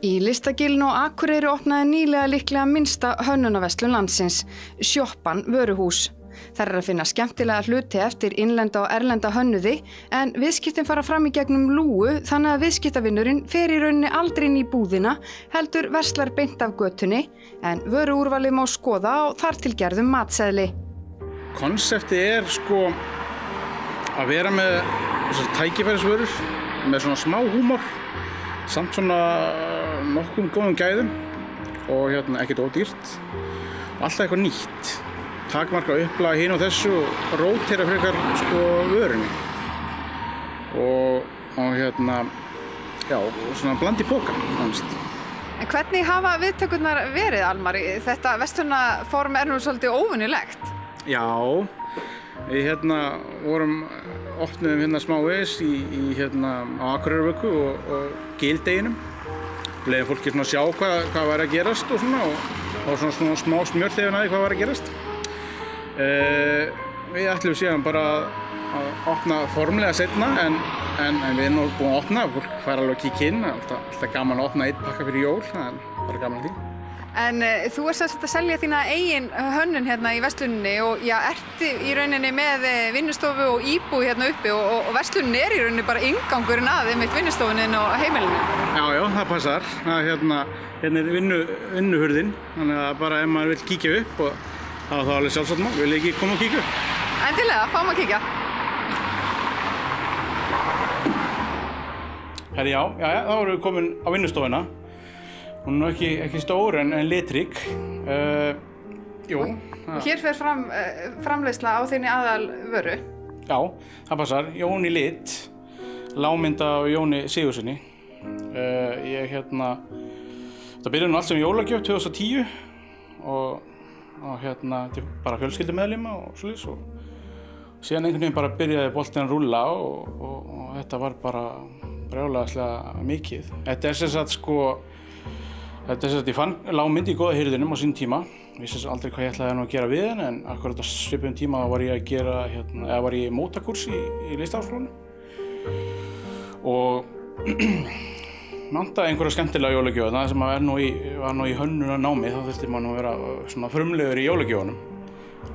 Í Listagilinu á Akureyri opnaði nýlega líklega minnsta hönnunarverslun landsins, Sjoppan vöruhús. Þar að finna skemmtilega hluti eftir innlenda og erlenda hönnuði en viðskiptin fara fram í gegnum lúgu þannig að viðskiptavinnurinn fer í rauninni aldrei inn í búðina, heldur verslar beint af götunni en vöruúrvalið má skoða á þar til gerðum matseðli. Konseptið sko að vera með þessar tækifærisvörur með svona smá húmor, samt svona nokkuð góðum gæðum og ekkert ódýrt og alltaf eitthvað nýtt. Takmarka upplag hinn og þessu og rótera frekar vörunni og já, svona bland í poka. En hvernig hafa viðtökurnar verið, Almar? Þetta verslunarform nú svolítið óvenjulegt. Já, við opnuðum smávegis á Akureyrarvöku og Gildeginum. Leiðum fólki að sjá hvað væri að gerast og svona smá smjör þegar næði hvað væri að gerast. Við ætlum síðan bara að opna formlega seinna en við erum nú búin að opna, fólk fær alveg að kíkja inn, alltaf gaman að opna einn pakka fyrir jól, það er bara gaman að því. En þú ert að selja þína eigin hönnun í versluninni og ertu í rauninni með vinnustofu og íbúð uppi og verslunin í rauninni bara inngangurinn að vinnustofunni og heimilinu. Já, það passar. Hérna vinnuhurðin, þannig að bara ef maður vill kíkja upp og það var alveg sjálfsagt mál, vil ekki koma og kíkja upp? Endilega, fáum að kíkja. Já, þá erum við komin á vinnustofuna. Hún er ekki stór en litrík. Og hér fer framleiðsla á þinni aðalvöru? Já, það passar. Jón í lit, lágmynd af Jóni Sigurðssyni. Það byrjaði nú allt sem jólagjöf 2010 og þetta er bara fjölskyldumeðlima og svoleiðis og síðan einhvern veginn bara byrjaði boltinn að rúlla og þetta var bara brjálæðislega mikið. Ég fann lágmynd í góða hirðinum á sínum tíma. Vissi aldrei hvað ég ætlaði að gera við henni en akkurat á svipuðum tíma var ég að gera, var ég í mótakúrsi í Listaháskólanum og vantaði einhverja skemmtilega jólagjöf. Það sem var nú í hönnunarnámi, þá þurfti maður að vera svona frumlegur í jólagjöfunum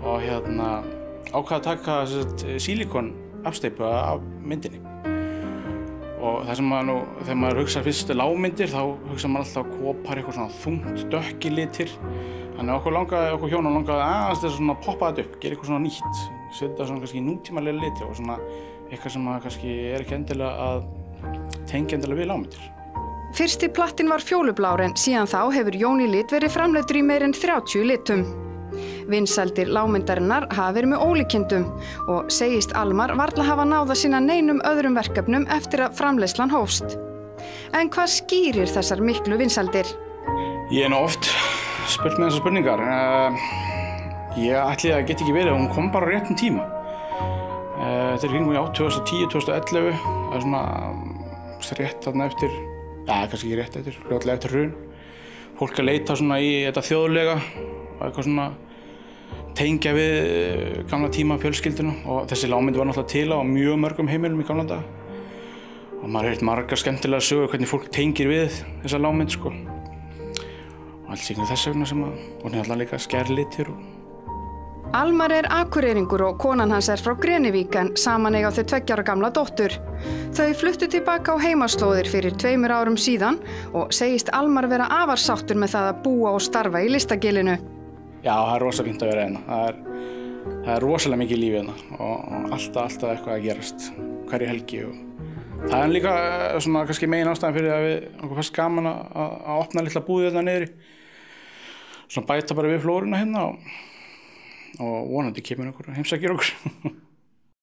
og ákvað að taka sílikon afsteypu af myndinni. Og það sem þegar maður hugsar fyrst lágmyndir, þá hugsar maður alltaf kopar, eitthvað svona þungt, dökki litir. Þannig okkur hjónum langaði aðeins þess að poppa þetta upp, gera eitthvað svona nýtt, setja svona kannski nútímalega litir og svona eitthvað sem kannski ekki endilega að tengja endilega við lágmyndir. Fyrsti plattinn var fjólublár en síðan þá hefur Jón í lit verið framleiddur í meira en 30 litum. Vinsældir lágmyndarinnar hafa verið með ólíkindum og segist Almar varla hafa náð að sinna neinum öðrum verkefnum eftir að framleiðslan hófst. En hvað skýrir þessar miklu vinsældir? Ég nú oft spurt með þessar spurningar. Ég ætli að geta ekki verið, hún kom bara á réttum tíma. Þetta kringum 2010-2011, það er svona rétt þarna eftir, kannski ekki rétt eftir, fljótlega eftir hrun. Fólk að leita svona í þetta þjóðlega og eitthvað svona tengja við gamla tíma fjölskylduna og þessi lágmynd var náttúrulega til á mjög mörgum heimilum í gamla daga. Og maður heyrt margar skemmtilegar sögur hvernig fólk tengir við þessa lágmynd Og alls ykkur þess vegna sem hún er alltaf líka skærlitir Almar er akureyringur og konan hans frá Grenivík en saman eiga þau 2 ára gamla dóttur. Þau fluttu tilbaka á heimaslóðir fyrir 2 árum síðan og segist Almar vera afar sáttur með það að búa og starfa í Listagilinu. Já, það er rosa fínt að vera hérna. Það er rosalega mikið líf hérna og alltaf eitthvað að gerast hverju helgi. Það er líka svona kannski megin ástæðan fyrir að okkur fannst gaman að opna litla búðið hérna niðri. Svona bæta bara við flóruna hérna og vonandi kemur einhver að heimsækja okkur.